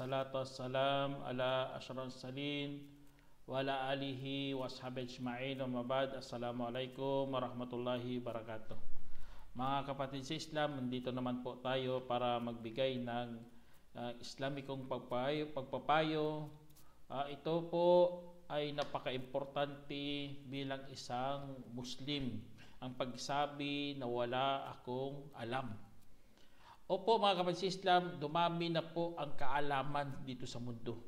Salatu wassalam ala asyrafil salin wa ala alihi wa ashabihi ajma'in wa mabad. Assalamualaikum warahmatullahi wabarakatuh. Mga kapatid sa Islam, nandito naman po tayo para magbigay ng Islamikong pagpapayo. Ito po ay napaka-importante bilang isang Muslim, ang pagsabi na wala akong alam. Opo mga kapatid sa Islam, dumami na po ang kaalaman dito sa mundo.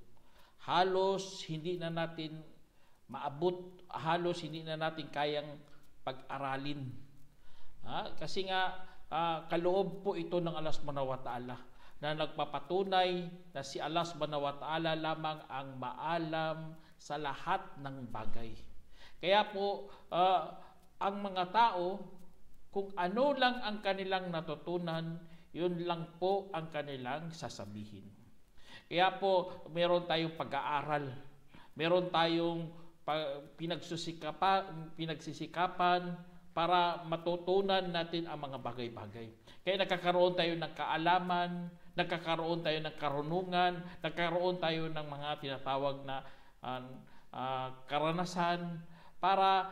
Halos hindi na natin maabot, halos hindi na natin kayang pag-aralin. Kasi nga kaloob po ito ng Allah Subhanahu wa Ta'ala na nagpapatunay na si Allah Subhanahu wa Ta'ala lamang ang maalam sa lahat ng bagay. Kaya po ang mga tao, kung ano lang ang kanilang natutunan, yun lang po ang kanilang sasabihin. Kaya po meron tayong pag-aaral, meron tayong pinagsisikapan para matutunan natin ang mga bagay-bagay. Kaya nagkakaroon tayo ng kaalaman, nagkakaroon tayo ng karunungan, nagkakaroon tayo ng mga tinatawag na karanasan para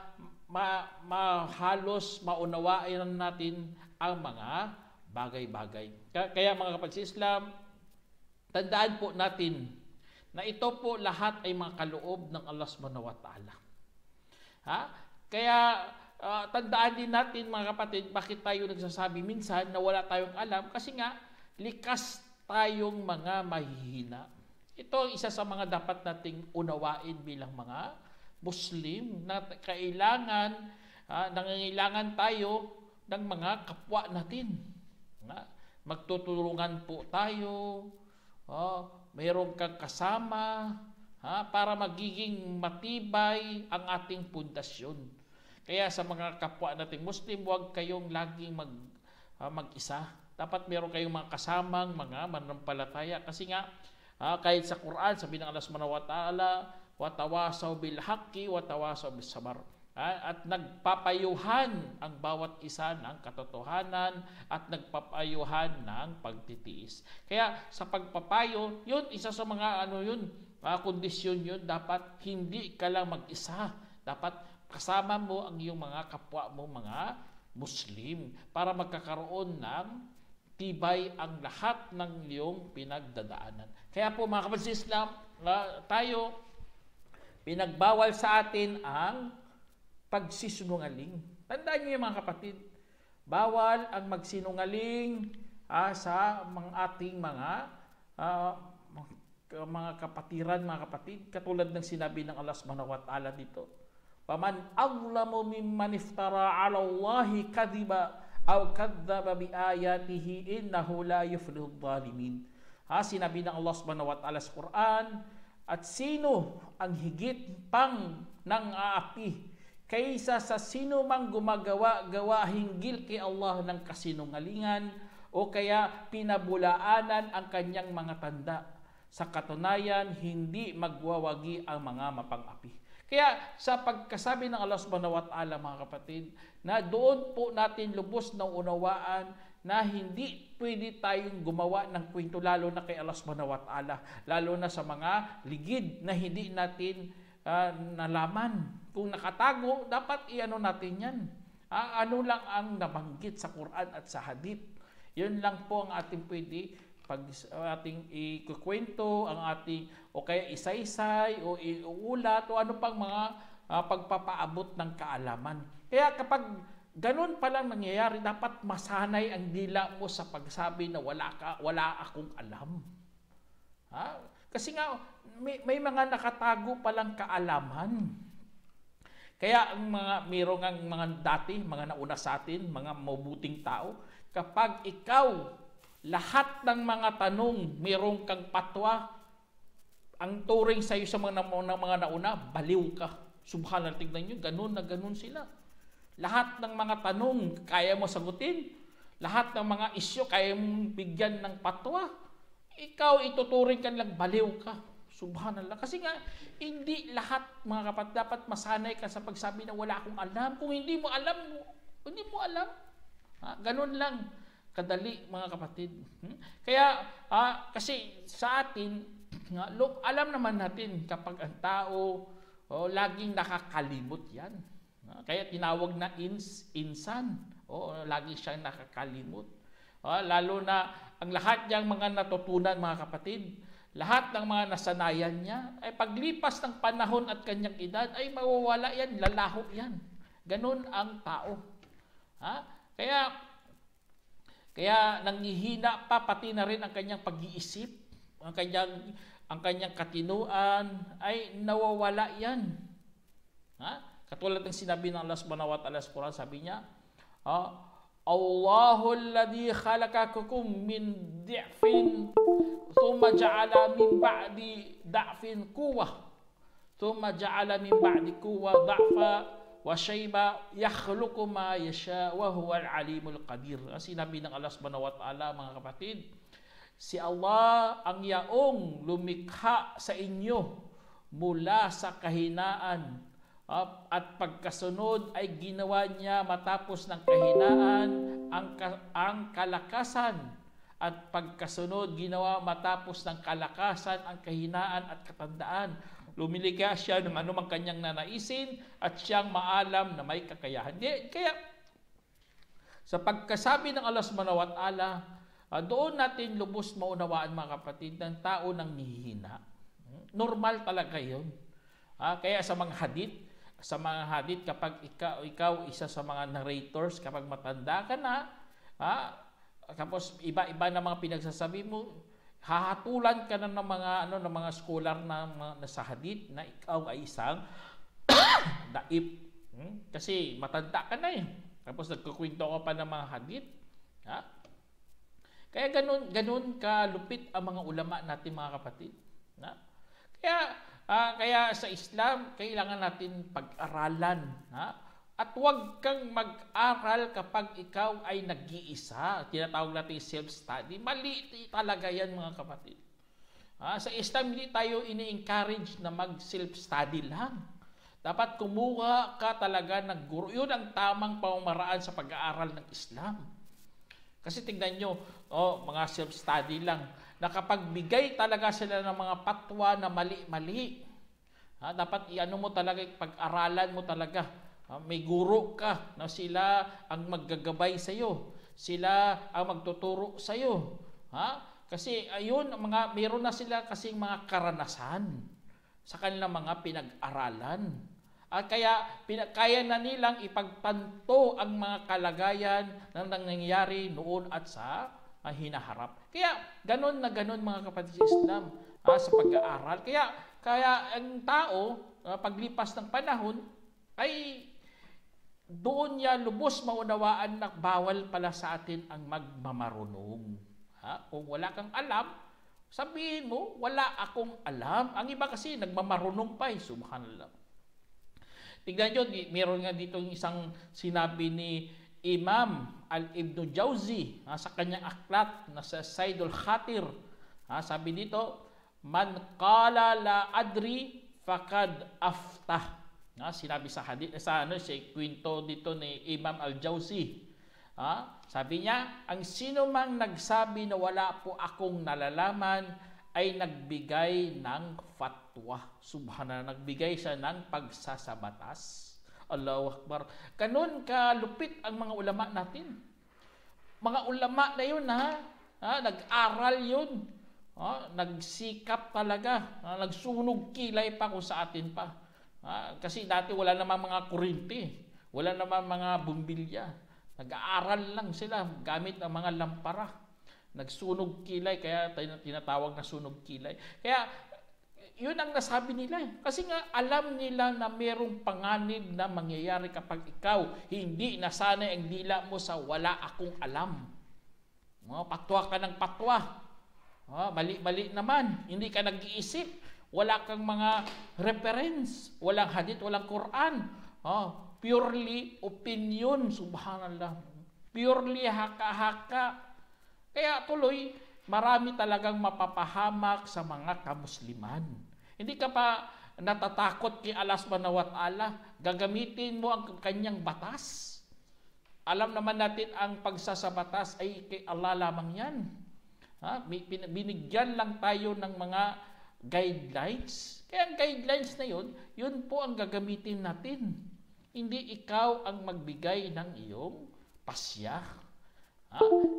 halos maunawain natin ang mga bagay-bagay. Kaya mga kapatid sa Islam, tandaan po natin na ito po lahat ay mga kaloob ng Allah Subhanahu wa Ta'ala. Kaya tandaan din natin mga kapatid, bakit tayo nagsasabi minsan na wala tayong alam? Kasi nga, likas tayong mga mahihina. Ito ang isa sa mga dapat nating unawain bilang mga Muslim na nangangailangan tayo ng mga kapwa natin. Magtutulungan po tayo, mayroon kang kasama para magiging matibay ang ating pundasyon. Kaya sa mga kapwa nating Muslim, huwag kayong laging mag-isa. Dapat meron kayong mga kasamang mga mananampalataya. Kasi nga, kahit sa Quran, sabi ng Allah Subhanahu wa Ta'ala, watawasaw bil haqqi watawasaw bis sabar. At nagpapayuhan ang bawat isa ng katotohanan at nagpapayuhan ng pagtitiis. Kaya sa pagpapayo, yun isa sa mga kondisyon yun, dapat hindi ka lang mag-isa. Dapat kasama mo ang iyong mga kapwa mo, mga Muslim, para magkakaroon ng tibay ang lahat ng iyong pinagdadaanan. Kaya po mga kapatid sa Islam, tayo pinagbawal sa atin ang pagsisinungaling. Tandaan niyo mga kapatid, bawal ang magsinungaling sa ating mga kapatiran, mga kapatid. Katulad ng sinabi ng Allah Subhanahu wa Ta'ala dito, "Faman azlamu mimman iftara 'ala Allahi kadhiba aw kadzdzaba bi ayatihi innahu la yuflihudh dhalimin." Sinabi ng Allah Subhanahu wa Ta'ala sa Quran, at sino ang higit pang nang aapi kaysa sa sino mang gumagawa hinggil kay Allah ng kasinungalingan o kaya pinabulaanan ang kanyang mga tanda. Sa katunayan, hindi magwawagi ang mga mapang-api. Kaya sa pagkasabi ng Allah Subhanahu wa Ta'ala mga kapatid, na doon po natin lubos na unawaan na hindi pwede tayong gumawa ng kwento lalo na kay Allah Subhanahu wa Ta'ala, lalo na sa mga ligid na hindi natin nalaman. Kung nakatago, dapat iano natin yan. Ano lang ang nabanggit sa Quran at sa Hadith. Yun lang po ang ating pwede ating ikukwento, ang ating o kaya isaysay o iuulat o ano pang mga pagpapaabot ng kaalaman. Kaya kapag ganun palang nangyayari, dapat masanay ang dila mo sa pagsabi na wala akong alam. Kasi nga may mga nakatago palang kaalaman. Kaya ang mayroong mga dati, mga nauna sa atin, mga mabuting tao, kapag ikaw lahat ng mga tanong mayroong kang patwa, ang turing sa iyo sa mga nauna, baliw ka. Subhanallah, tignan niyo, ganun na ganun sila. Lahat ng mga tanong kaya mo sagutin, lahat ng mga isyu kaya mong bigyan ng patwa. Ikaw ituturing ka lang, baliw ka. Subhanallah. Kasi nga, hindi lahat, mga kapatid, dapat masanay ka sa pagsabi na wala akong alam. Kung hindi mo alam, hindi mo alam. Ganun lang. kadali, mga kapatid. Kaya, kasi sa atin, alam naman natin kapag ang tao, laging nakakalimot yan. Kaya tinawag na insan. Lagi siyang nakakalimot. Lalo na ang lahat niyang mga natutunan, mga kapatid, lahat ng mga nasanayan niya, ay paglipas ng panahon at kanyang edad, ay mawawala yan, lalaho yan. Ganun ang tao. Kaya nanghihina pa pati na rin ang kanyang pag-iisip, ang kanyang katinuan, ay nawawala yan. Katulad ng sinabi ng Allah subhanahu wa ta'ala sa Quran, sabi niya, Allahu alladhi khalaqakum min di'fin thumma ja'ala min ba'di da'fin quwwah thumma ja'ala min ba'di quwwah da'fa wa shayba yakhluqu ma yasha wa huwal alimul qadir. Ang sinabi ng Allah subhanahu wa ta'ala, mga kapatid, si Allah ang yaong lumikha sa inyo mula sa kahinaan, at pagkasunod ay ginawa niya matapos ng kahinaan ang kalakasan, at pagkasunod ginawa matapos ng kalakasan ang kahinaan at katandaan. Lumilikha siya ng anumang kanyang nanaisin at siyang maalam na may kakayahan. Kaya sa pagkasabi ng Allah subhanahu wa ta'ala, doon natin lubos maunawaan, mga kapatid, ng tao nang nihihina. Normal talaga yun. Kaya sa mga hadith, kapag ikaw isa sa mga narrators, kapag matanda ka na, tapos iba-iba na mga pinagsasabi mo, hahatulan ka na ng mga scholar na sa hadith na ikaw ay isang daip. Kasi matanda ka na eh. Tapos nagkukwento ka pa ng mga hadith. Kaya ganun kalupit ang mga ulama natin, mga kapatid. Kaya sa Islam, kailangan natin pag-aralan. At huwag kang mag-aral kapag ikaw ay nag-iisa. Tinatawag natin self-study. Mali talaga yan, mga kapatid. Sa Islam, hindi tayo ini-encourage na mag-self-study lang. Dapat kumuha ka talaga ng guro. Yun ang tamang pamamaraan sa pag-aaral ng Islam. Kasi tingnan nyo, mga self-study lang, nakapagbigay talaga sila ng mga patwa na mali-mali. Dapat iano mo talaga, pag-aralan mo talaga. May guro ka na sila ang maggagabay sa iyo. Sila ang magtuturo sa iyo. Kasi ayun, meron na sila kasing mga karanasan sa kanilang mga pinag-aralan. At kaya na nilang ipagtanto ang mga kalagayan ng nangyayari noon at sa hinaharap. Kaya ganon na ganon, mga kapatid sa Islam, sa pag-aaral. Kaya ang tao, paglipas ng panahon, ay doon niya lubos maunawaan na bawal pala sa atin ang magmamarunong. Kung wala kang alam, sabihin mo, wala akong alam. Ang iba kasi nagmamarunong pa, subhanallah. Tignan nyo, meron nga dito isang sinabi ni Imam Al-Ibn Jawzi sa kanyang aklat na sa Saidul Khatir. Sabi dito, man qala la adri faqad aftah. Sinabi sa hadith, sa kwento dito ni Imam Al-Jawzi. Sabi niya, ang sino mang nagsabi na wala po akong nalalaman ay nagbigay ng fatwa. Subhanallah, nagbigay siya ng pagsasabatas. Allahu Akbar. Ganun kalupit ang mga ulama natin. Mga ulama na yun, nag-aral yun. Nagsikap talaga. Nagsunog kilay pa kung sa atin pa. Kasi dati wala namang mga kuryente. Wala namang mga bumbilya. Nag-aaral lang sila gamit ang mga lampara. Nagsunog kilay, kaya tinatawag na sunog kilay. Kaya yun ang nasabi nila. Kasi nga alam nila na merong panganib na mangyayari kapag ikaw hindi nasanay ang dila mo sa wala akong alam. Patwa ka ng patwa. Mali-mali naman. Hindi ka nag-iisip. Wala kang mga reference. Walang hadith, walang Quran. Purely opinion, subhanallah. Purely haka-haka. Kaya tuloy, marami talagang mapapahamak sa mga kamusliman. Hindi ka pa natatakot kay Allah subhanahu wa ta'ala, gagamitin mo ang kanyang batas. Alam naman natin ang pagsasabatas ay kay Allah lamang yan. Binigyan lang tayo ng mga guidelines. Kaya ang guidelines na yun po ang gagamitin natin. Hindi ikaw ang magbigay ng iyong pasya.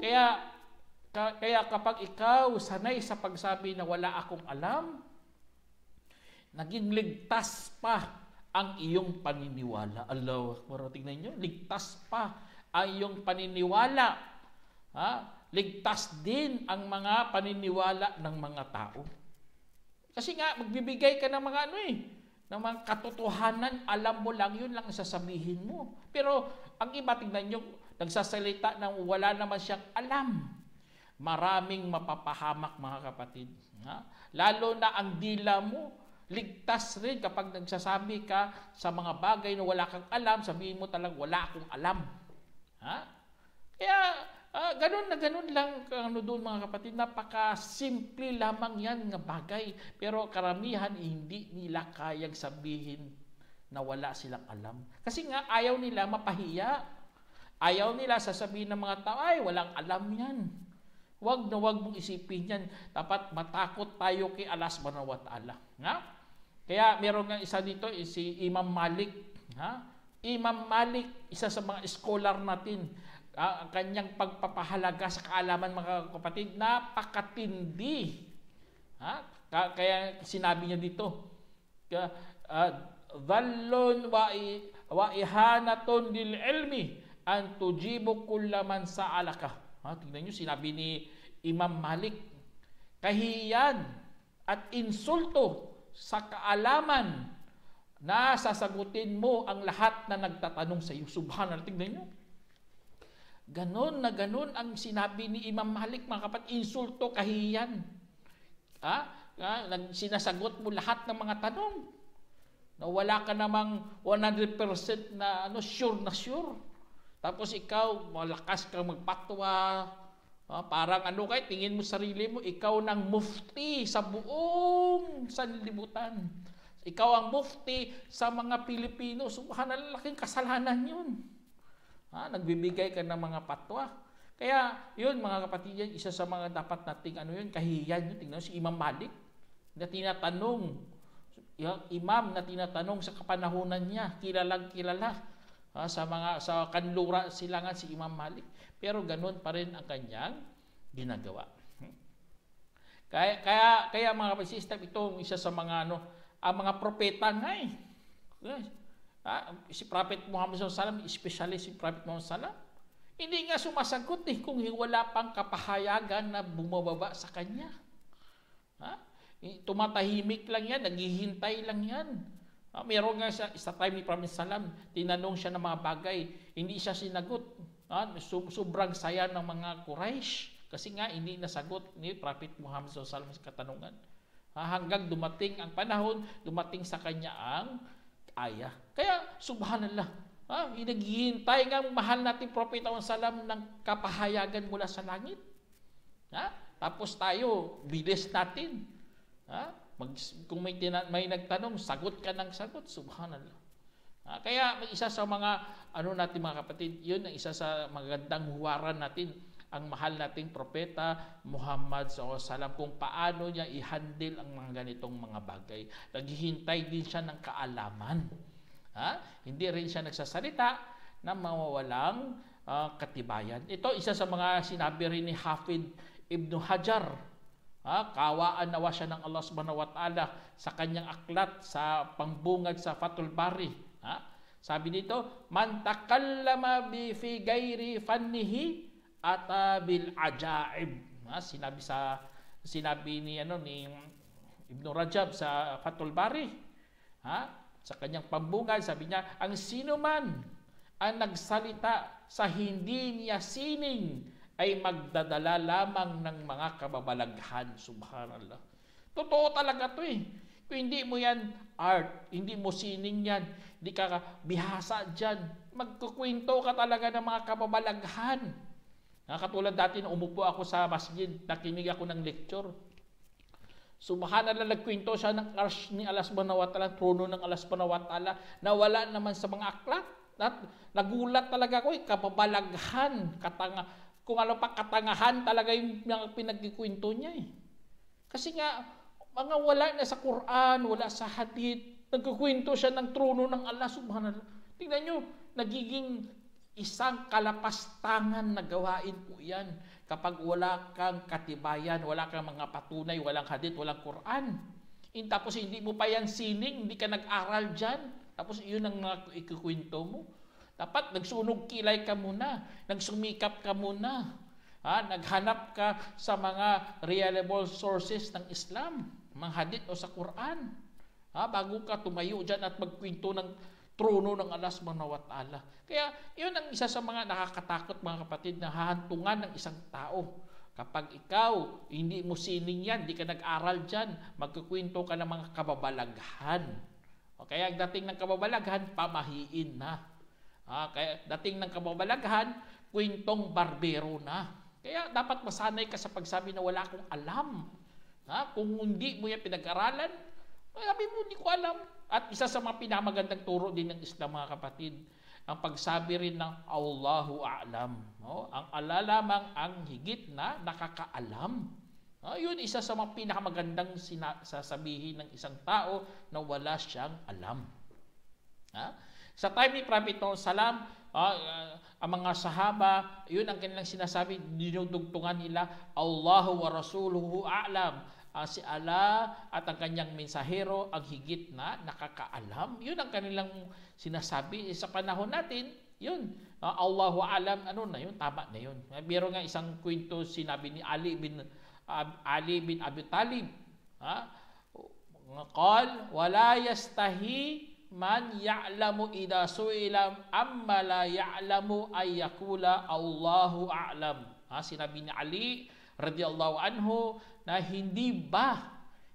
Kaya kapag ikaw sanay sa pagsabi na wala akong alam, naging ligtas pa ang iyong paniniwala. Allahu Akbar. Tingnan nyo, ligtas pa ang iyong paniniwala. Ligtas din ang mga paniniwala ng mga tao. Kasi nga, magbibigay ka ng mga ng mga katotohanan, alam mo lang, yun lang ang sasabihin mo. Pero ang iba, tingnan nyo, nagsasalita ng wala naman siyang alam. Maraming mapapahamak, mga kapatid. Lalo na ang dila mo, ligtas rin kapag nagsasabi ka sa mga bagay na wala kang alam, sabihin mo talagang wala akong alam. Kaya, ganun lang doon, mga kapatid. Napaka-simple lamang yan nga bagay. Pero karamihan, hindi nila kayang sabihin na wala silang alam. Kasi nga, ayaw nila mapahiya. Ayaw nila sasabihin ng mga tao, ay, walang alam yan. Wag mong isipin yan. Dapat matakot tayo kay Allah subhanahu wa ta'ala. Kaya meron nga isa dito, si Imam Malik. Imam Malik, isa sa mga scholar natin. Ang kanyang pagpapahalaga sa kaalaman, mga kapatid, napakatindi. Kaya sinabi niya dito, dhallun wa ihanatun lil ilmi an tujibu kullaman sa'alaka. Tingnan nyo, sinabi ni Imam Malik, kahiyan at insulto sa kaalaman na sasagutin mo ang lahat na nagtatanong sa iyo. Subhanallah, tingnan nyo. Ganon na ganon ang sinabi ni Imam Malik, mga kapatid, insulto, kahiyan. Sinasagot mo lahat ng mga tanong. Na wala ka namang 100% na sure na sure. Tapos ikaw, malakas kang magpatwa. Parang tingin mo sarili mo, ikaw ng mufti sa buong sanlibutan. Ikaw ang mufti sa mga Pilipino. Subhanallah, laking kasalanan yun. Nagbibigay ka ng mga patwa. Kaya yun, mga kapatid, yan, isa sa mga dapat nating kahiyan yun. Tingnan si Imam Malik na tinatanong, yung imam na tinatanong sa kapanahunan niya, kilalang kilala. Sa kanlura silangan si Imam Malik, pero ganun pa rin ang kanyang ginagawa. Kaya mga kapatid, ito isa sa mga ang mga propeta nga si Prophet Muhammad SAW, especially si Prophet Muhammad SAW, hindi nga sumasagot kung wala pang kapahayagan na bumababa sa kanya. Tumatahimik lang yan, naghihintay lang yan. Meron nga sa time ni Prophet Salam, tinanong siya ng mga bagay, hindi siya sinagot. Sobrang saya ng mga Quraysh kasi nga hindi nasagot ni Prophet Muhammad SAW sa katanungan. Hanggang dumating ang panahon, dumating sa kanya ang ayah. Kaya subhanallah, naghihintay nga ang mahal nating Prophet Muhammad SAW ng kapahayagan mula sa langit. Tapos tayo, bilis natin. Kung may nagtanong, sagot ka ng sagot. Subhanallah. Kaya isa sa mga natin, mga kapatid, yun ang isa sa magandang huwaran natin, ang mahal nating propeta Muhammad SAW, kung paano niya i-handle ang mga ganitong mga bagay. Naghihintay din siya ng kaalaman. Hindi rin siya nagsasalita na mawawalang katibayan. Ito isa sa mga sinabi rin ni Hafid Ibn Hajar. Kawaan nawa siya ng Allah subhanahu wa ta'ala sa kanyang aklat sa pangbungad sa Fathul Bari. Sabi dito, man takallama bi fi ghairi fannihi atabil ajaib. Sinabi ni Ibn Rajab sa Fathul Bari. Sa kanyang pambungad, sabi niya, ang sino man ang nagsalita sa hindi niya sining ay magdadala lamang ng mga kababalaghan. Subhanallah. Totoo talaga to Kung hindi mo yan art, hindi mo sining yan, hindi ka bihasa dyan, magkukwento ka talaga ng mga kababalaghan. Katulad dati na umupo ako sa masjid, nakinig ako ng lecture. Subhanallah, nagkwento siya ng arsh ni Allah subhanahu wa ta'ala, trono ng Allah subhanahu wa ta'ala, na wala naman sa mga aklat. Nagulat talaga ako, kababalaghan, kung ano pa katangahan talaga yung pinagkikwento niya eh. Kasi nga, mga wala na sa Quran, wala sa hadith, nagkukwento siya ng trono ng Allah subhanallah. Tingnan nyo, nagiging isang kalapastangan na gawain po yan kapag wala kang katibayan, wala kang mga patunay, walang hadith, walang Quran. Tapos hindi mo pa yan sining, hindi ka nag-aral dyan, tapos yun ang ikukwento mo. Dapat nagsunog kilay ka muna, nagsumikap ka muna, naghanap ka sa mga reliable sources ng Islam, mga hadith o sa Quran, bago ka tumayo dyan at magkwento ng trono ng Allah subhanahu wa ta'ala. Kaya yun ang isa sa mga nakakatakot mga kapatid na hahantungan ng isang tao. Kapag ikaw, hindi mo sining yan, hindi ka nag-aral dyan, magkukwento ka ng mga kababalaghan. O kaya ang dating ng kababalaghan, pamahiin na. Kaya dating ng kababalaghan, kwentong barbero na. Kaya dapat masanay ka sa pagsabi na wala akong alam. Kung hindi mo yan pinag-aralan, sabi mo, hindi ko alam. At isa sa mga pinamagandang turo din ng Islam mga kapatid, ang pagsabi rin ng Allahu A'lam. Ang Allah lamang ang higit na nakakaalam. Yun isa sa mga pinakamagandang sasabihin ng isang tao na wala siyang alam. Sa time ni Prophet Salam, ang mga sahaba, yun ang kanilang sinasabi, dinudugtungan nila, Allahu wa Rasuluhu A'lam. Si Allah at ang kanyang mensahero ang higit na nakakaalam. Yun ang kanilang sinasabi. Sa panahon natin, yun. Allahu A'lam, ano na yun? Tama na yun. Meron nga isang kwento sinabi ni Ali bin Abi Talib. Qal, wala yastahi man ya'lamu idha su'ilam amma la ya'lamu ay yakula Allahu A'lam. Sinabi ni Ali radiyallahu anhu na hindi ba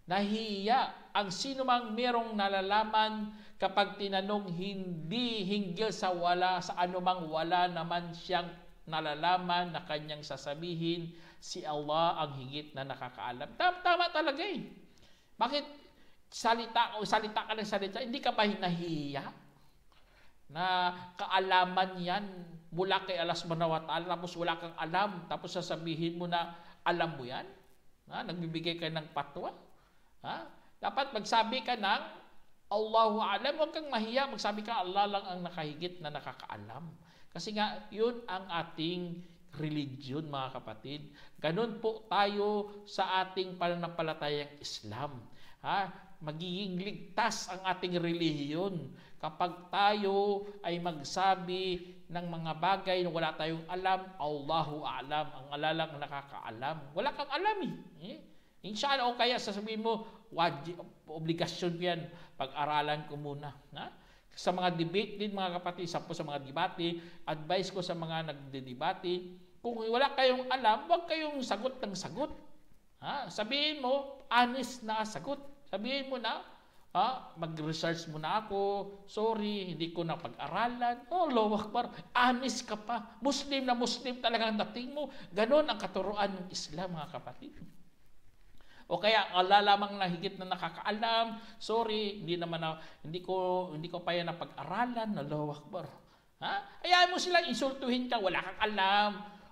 nahiya ang sino mang merong nalalaman kapag tinanong hindi hinggil sa anumang wala naman siyang nalalaman na kanyang sasabihin, si Allah ang higit na nakakaalam. Tama talaga eh. Bakit salita ka ng salita, hindi ka ba nahiya na kaalaman yan mula kay Allah subhanahu wa ta'ala, tapos wala kang alam, tapos sasabihin mo na alam mo yan? Nagbibigay ka ng patwa? Dapat magsabi ka ng Allahu A'lam, huwag kang mahiya, magsabi ka Allah lang ang nakahigit na nakakaalam. Kasi nga, yun ang ating religion mga kapatid. Ganun po tayo sa ating pananampalatayang Islam. Magiging ligtas ang ating relihiyon kapag tayo ay magsabi ng mga bagay na wala tayong alam. Allahu A'lam, ang Allah lang nakakaalam. Wala kang alam eh. Inshallah, o kaya sasabihin mo, obligasyon yan, pag-aralan ko muna. Sa mga debate din mga kapatid, sa mga debate, advice ko sa mga nagde-debate, kung wala kayong alam, huwag kayong sagot ng sagot. Sabihin mo, honest na sagot. Sabihin mo na, mag-research muna ako, sorry, hindi ko na pag-aralan. Allahu Akbar, honest ka pa. Muslim na Muslim talaga ang dating mo. Ganon ang katuruan ng Islam, mga kapatid. O kaya, Allah lamang na higit na nakakaalam, sorry, hindi ko pa yan na pag-aralan. Allahu Akbar. Ayaw mo silang insultuhin ka, wala kang alam.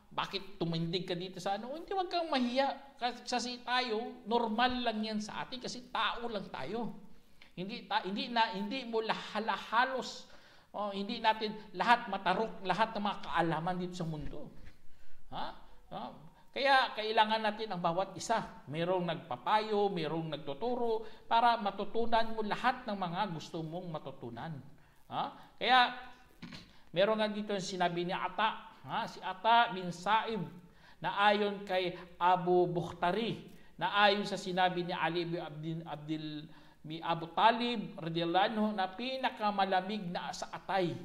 Bakit tumindig ka dito sa ano? Hindi, wag kang mahiya. Kasi tayo, normal lang yan sa atin kasi tao lang tayo. Hindi mo halos, hindi natin lahat matarok, lahat ng mga kaalaman dito sa mundo. Kaya kailangan natin ang bawat isa. Merong nagpapayo, merong nagtuturo para matutunan mo lahat ng mga gusto mong matutunan. Kaya meron nga dito sinabi ni Ata, si Ata bin Sa'ib, na ayon kay Abu Bukhtari, na ayon sa sinabi ni Ali bin Abu Talib radhiyallahu anhu, na pinakamalamig na sa atay.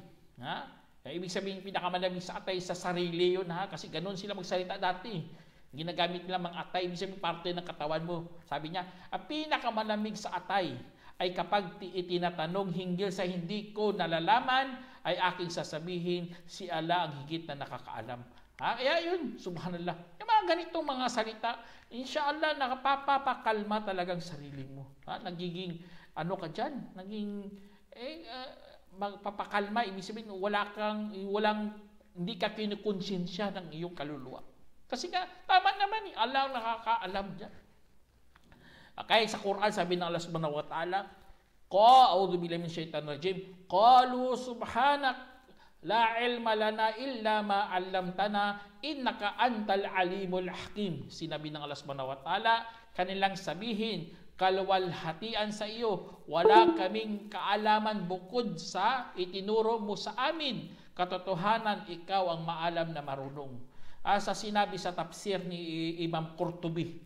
Ibig sabihin pinakamalamig sa atay sa sarili yun, kasi ganun sila magsalita dati. Ginagamit nila mga atay, ibig sabihin parte ng katawan mo. Sabi niya, ang pinakamalamig sa atay ay kapag itinatanong hinggil sa hindi ko nalalaman, ay aking sasabihin, si Allah ang higit na nakakaalam. Kaya yun, subhanallah. Yung mga ganitong mga salita, inshallah, nakapapakalma talagang sarili mo. Nagiging, ano ka dyan? Naging, magpapakalma, ibig sabihin hindi ka kinukonsensya ng iyong kaluluwa. Kasi nga, tama naman Allah ang nakakaalam dyan. Kaya sa Quran, sabi ng Allah subhanahu wa ta'ala, a'udhu billahi minash shaitanir rajim, qalu subhanak la ilma lana illa ma 'allamtana innaka antal alimul hakim. Sinabi ng Allah subhanahu wa ta'ala, kanilang sabihin, kalwalhatian sa iyo, wala kaming kaalaman bukod sa itinuro mo sa amin. Katotohanan, ikaw ang maalam na marunong. Sa sinabi sa tafsir ni Imam Qurtubi,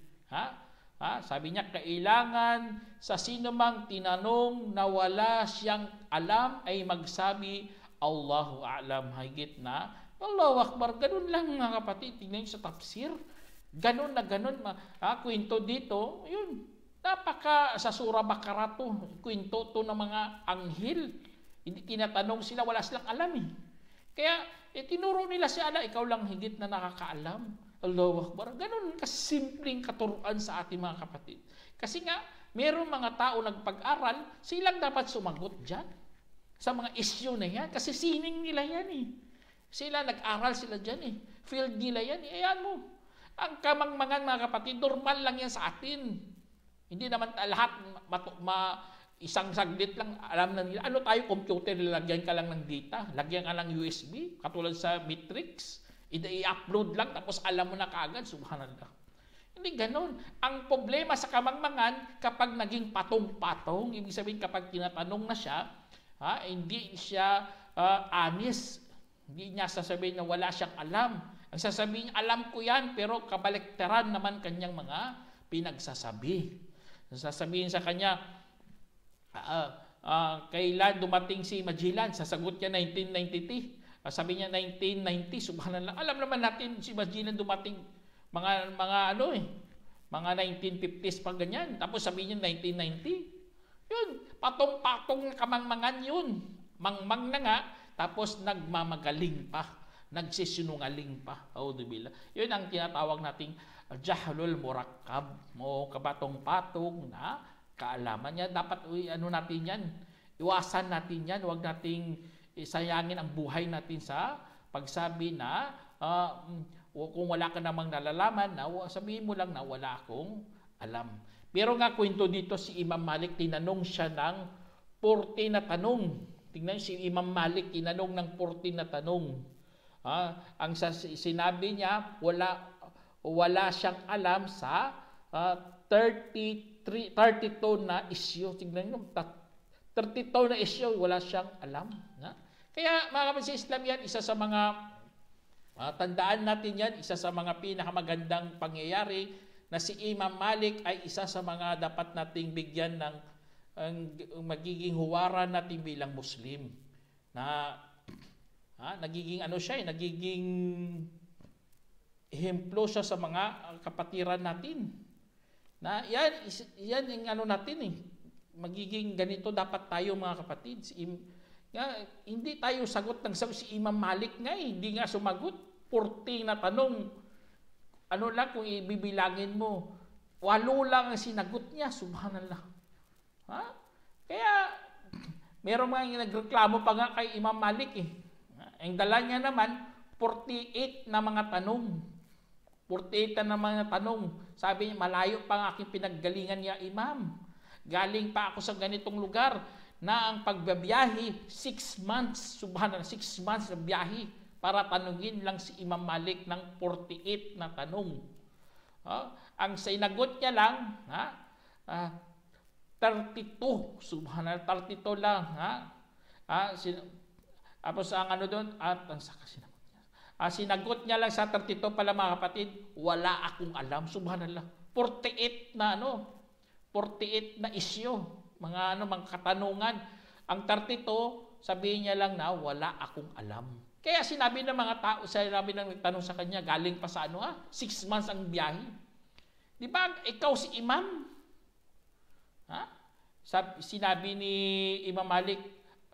sabi niya, kailangan sa sinumang tinanong na wala siyang alam ay magsabi, Allahu a'lam, higit na Allahu Akbar. Ganun lang mga kapatid. Tingnan nyo sa tafsir. Ganun na ganun. Kwento dito, yun. Napaka sa Surah Baqarah to. Kwento to ng mga anghel. Hindi tinatanong sila, wala silang alam eh. Kaya tinuro nila si Allah, ikaw lang higit na nakakaalam. Allahu Akbar. Ganun kasimpleng katuruan sa ating mga kapatid. Kasi nga, mayroong mga tao nagpag-aral, silang dapat sumagot dyan sa mga issue na yan. Kasi sining nila yan eh. Sila nag-aral sila dyan eh. Field nila yan eh. Ayan mo. Ang kamangmangan mga kapatid, normal lang yan sa atin. Hindi naman lahat isang saglit lang alam na nila. Ano tayo, computer, lagyan ka lang ng data. Lagyan ka lang USB. Katulad sa Matrix. I-upload lang tapos alam mo na kaagad. Subhanallah. Hindi ganun. Ang problema sa kamangmangan, kapag naging patong-patong, ibig sabihin kapag tinatanong na siya, hindi siya honest. Hindi niya sasabihin na wala siyang alam. Ang sasabihin, alam ko yan, pero kabaliktaran naman kanyang mga pinagsasabi. Sasabihin sa kanya, kailan dumating si Magellan? Sasagot niya 1993. Sabi niya 1990, subhanallah. Alam naman natin si Magellan dumating mga 1950s pa ganyan. Tapos sabihin niya 1990. Yun, patong-patong kamangmangan yun. Mangmang na nga, tapos nagmamagaling pa, nagsisinungaling pa. Auzubillah. Yun ang tinatawag nating jahlul murakkab, o kabatong-patong na kaalaman niya. Dapat natin yan, iwasan natin yan, huwag nating isayangin ang buhay natin sa pagsabi na kung wala ka namang nalalaman, sabihin mo lang na wala akong alam. Pero nga kwento dito si Imam Malik, tinanong siya ng 40 na tanong. Tingnan si Imam Malik, tinanong ng 40 na tanong. Ang sinabi niya, wala siyang alam sa 32 na issue. Tingnan niyo, 32 na issue, wala siyang alam. Kaya mga kapatid sa Islam yan, isa sa mga tandaan natin yan, isa sa mga pinakamagandang pangyayari na si Imam Malik ay isa sa mga dapat nating bigyan ng magiging huwaran natin bilang Muslim. Na nagiging nagiging ehemplo siya sa mga kapatiran natin. Na yan yung natin eh. Magiging ganito dapat tayo mga kapatid. Hindi tayo sagot ng si Imam Malik nga eh. Hindi nga sumagot. 40 na tanong. Ano lang kung ibibilangin mo, 8 lang ang sinagot niya. Subhanallah. Kaya, meron mga nagreklamo pa nga kay Imam Malik eh. Ang dala niya naman, 48 na mga tanong. 48 na mga tanong. Sabi niya, malayo pa ang aking pinaggalingan niya, Imam. Galing pa ako sa ganitong lugar na ang pagbabiyahe, 6 months. Subhanallah, 6 months na biyahe para tanungin lang si Imam Malik ng 48 na tanong. Ang sinagot niya lang, 32. Subhanallah, 32 lang. Tapos ang doon, sinagot niya lang sa 32 pala mga kapatid, wala akong alam. Subhanallah. 48 na 48 na issue, mga katanungan. Ang 32, sabihin niya lang na wala akong alam. Kaya sinabi ng mga tao, sinabi ng nagtanong sa kanya, galing pa sa 6 months ang biyahe. Di ba, ikaw si Imam? Sinabi ni Imam Malik,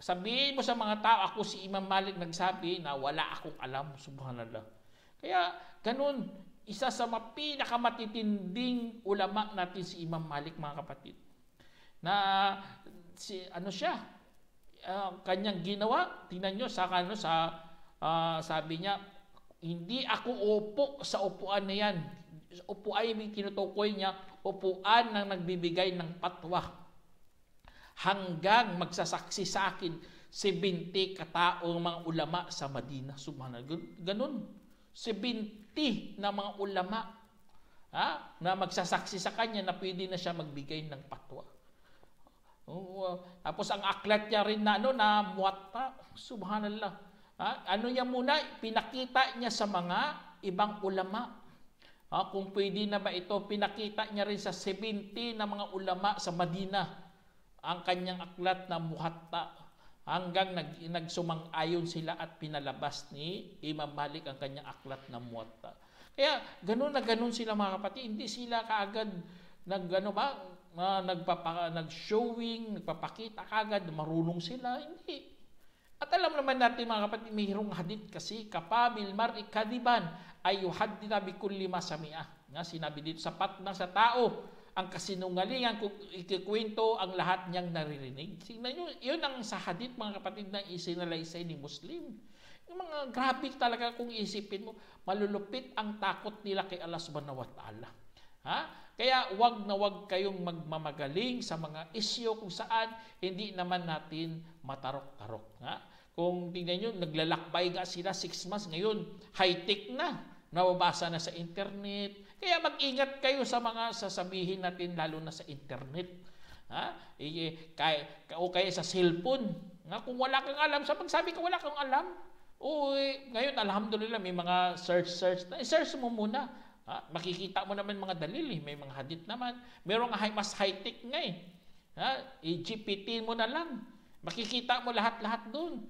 sabihin mo sa mga tao, ako si Imam Malik nagsabi na wala akong alam. Subhanallah. Kaya, ganun, isa sa pinakamatitinding ulama natin si Imam Malik, mga kapatid. Na, siya, kanyang ginawa. Tingnan nyo sa sabi niya, hindi ako upo sa upuan na yan. Upuan yung tinutukoy niya, upuan ng nagbibigay ng patwa. Hanggang magsasaksi sa akin 70 kataong mga ulama sa Madina. Subhanallah. Ganun. 70 na mga ulama na magsasaksi sa kanya na pwede na siya magbigay ng patwa. Tapos ang aklat niya rin na muwatta. Subhanallah. Ano niya muna, pinakita niya sa mga ibang ulama. Kung pwede na ba ito, pinakita niya rin sa 70 na mga ulama sa Madina ang kanyang aklat na muwatta. Hanggang nagsumang-ayon sila at pinalabas ni Imam Malik ang kanyang aklat na muwatta. Kaya ganun na ganun sila mga kapatid. Hindi sila kaagad nag-showing, nagpapakita kaagad, marunong sila. Hindi. At alam naman natin mga kapatid, mayroong hadith kasi, kapabil mar'i kadiban ay yuhaddita bi kulli ma sami'ah. Sinabi dito, sapat na sa tao ang kasinungalingan kung ikikwento ang lahat niyang naririnig. Tingnan nyo, yun ang sa hadith mga kapatid na isinalaysay ni Muslim. Yung mga grabe talaga kung isipin mo, malulupit ang takot nila kay Allah subhanahu wa ta'ala. Kaya wag na wag kayong magmamagaling sa mga isyo kung saan hindi naman natin matarok-tarok. Kung tingnan nyo, naglalakbay nga sila 6 months, ngayon high-tech na, nababasa na sa internet. Kaya mag-ingat kayo sa mga sasabihin natin lalo na sa internet. O kaya sa cellphone. Kung wala kang alam, sa pagsabi ko wala kang alam, ngayon alhamdulillah may mga search na. I-search mo muna. Makikita mo naman mga dalil, may mga hadith naman. Merong mas high-tech nga i-GPT mo na lang. Makikita mo lahat-lahat doon.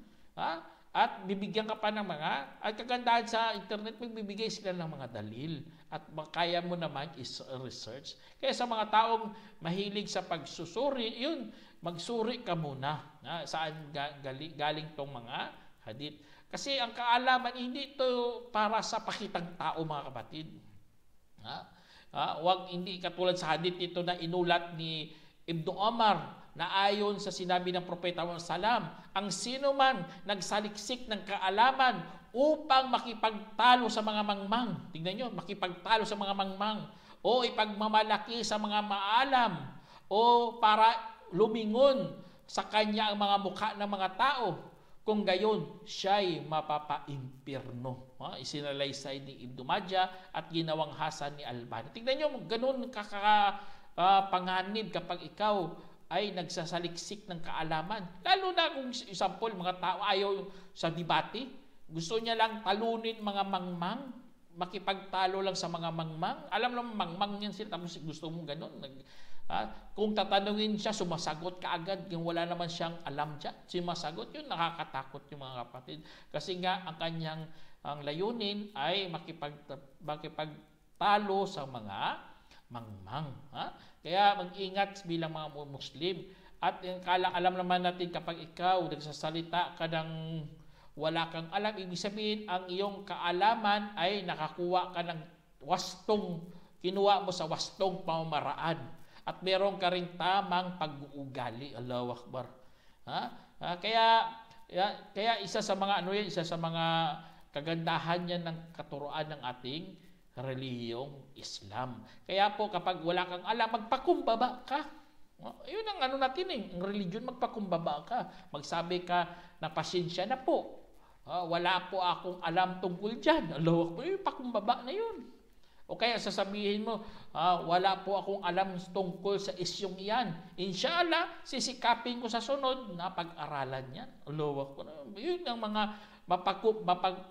At bibigyan ka pa ng mga, at kagandahan sa internet, magbibigay sila ng mga dalil. At kaya mo naman is-research. Kaya sa mga taong mahilig sa pagsusuri, yun, magsuri ka muna. Saan galing tong mga hadith. Kasi ang kaalaman, hindi ito para sa pakitang tao mga kapatid. Hindi katulad sa hadith ito na inulat ni Ibn Omar, na ayon sa sinabi ng Propeta Muhammad Salam, ang sino man nagsaliksik ng kaalaman upang makipagtalo sa mga mangmang. Tingnan nyo, makipagtalo sa mga mangmang o ipagmamalaki sa mga maalam o para lumingon sa kanya ang mga mukha ng mga tao. Kung gayon, siya'y mapapaimpirno. Isinalaysay ni Ibn Majah at ginawang hasan ni Albani. Tingnan nyo, ganun panganib kapag ikaw ay nagsasaliksik ng kaalaman. Lalo na kung example, mga tao ayaw sa debate, gusto niya lang talunin mga mangmang, makipagtalo lang sa mga mangmang. Alam naman, mangmang yan sila, tapos gusto mong ganun. Kung tatanungin siya, sumasagot ka agad, yung wala naman siyang alam dyan, sumasagot, yun nakakatakot yung mga kapatid. Kasi nga, ang kanyang layunin ay makipagtalo sa mga mangmang. Kaya mag-ingat bilang mga Muslim. At alam naman natin kapag ikaw nagsasalita ka ng wala kang alam, ibig sabihin ang iyong kaalaman ay nakakuha ka ng kinuha mo sa wastong pamamaraan. At meron ka rin tamang pag-uugali. Allahu Akbar. Kaya isa sa mga isa sa mga kagandahan yan ng katuruan ng ating relihiyong Islam. Kaya po kapag wala kang alam, magpakumbaba ka. Yun ang natin ang religion, magpakumbaba ka. Magsabi ka na pasensya na po. Wala po akong alam tungkol dyan. Pakumbaba na yun. O kaya sasabihin mo, wala po akong alam tungkol sa isyong iyan. Inshallah, sisikapin ko sa sunod na pag-aralan yan. Yun ang mga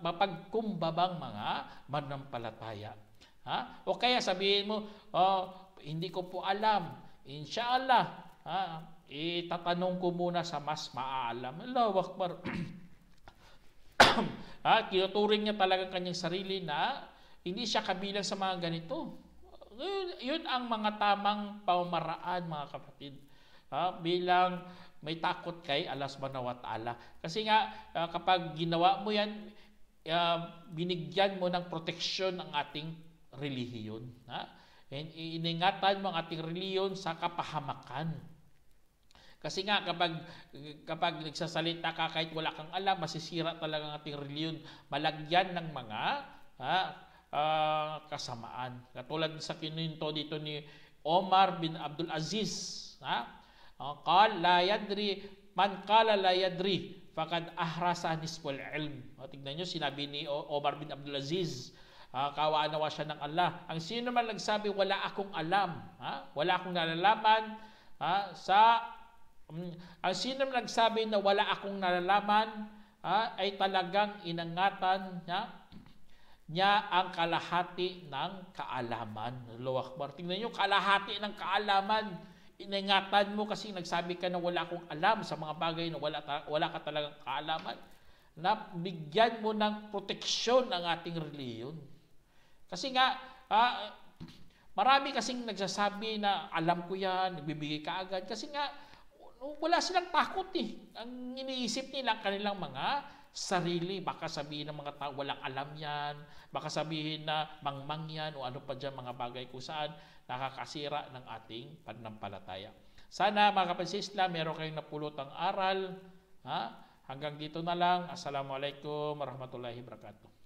mapagkumbabang mga manampalataya. O kaya sabihin mo, hindi ko po alam. Inshallah, itatanong ko muna sa mas maalam. Allahu Akbar. Kinuturing niya talaga kanyang sarili na hindi siya kabilang sa mga ganito. Yun ang mga tamang pamamaraan mga kapatid. Bilang may takot kay Allah subhanahu wa ta'ala. Kasi nga, kapag ginawa mo yan, binigyan mo ng proteksyon ang ating relihiyon. Iningatan mo ang ating relihiyon sa kapahamakan. Kasi nga kapag nagsasalita ka kahit wala kang alam, masisira talaga ang ating reliyon. Malagyan ng mga kasamaan. Katulad sa kininto dito ni Omar bin Abdul Aziz, man qala la yadri faqad ahrasa nisful ilm. Tignan nyo, sinabi ni Omar bin Abdul Aziz, kawaan nawa siya ng Allah. Ang sino man nagsabi wala akong alam, wala akong nalalaman, ang sino man nagsabi na wala akong nalalaman, ay talagang inangatan niya ang kalahati ng kaalaman. Allahu Akbar. Tingnan nyo, kalahati ng kaalaman. Iningatan mo kasi nagsabi ka na wala akong alam sa mga bagay na wala ka talagang kaalaman. Na bigyan mo ng proteksyon ang ating reliyon. Kasi nga, marami kasing nagsasabi na alam ko yan, nagbibigay ka agad. Kasi nga, wala silang takot eh. Ang iniisip nila kanilang mga sarili. Baka sabihin ng mga tao, walang alam yan. Baka sabihin na mangmang yan o ano pa dyan mga bagay kung saan nakakasira ng ating pananampalataya. Sana mga kapatid sa Islam, meron kayong napulutang aral. Hanggang dito na lang. Assalamualaikum warahmatullahi wabarakatuh.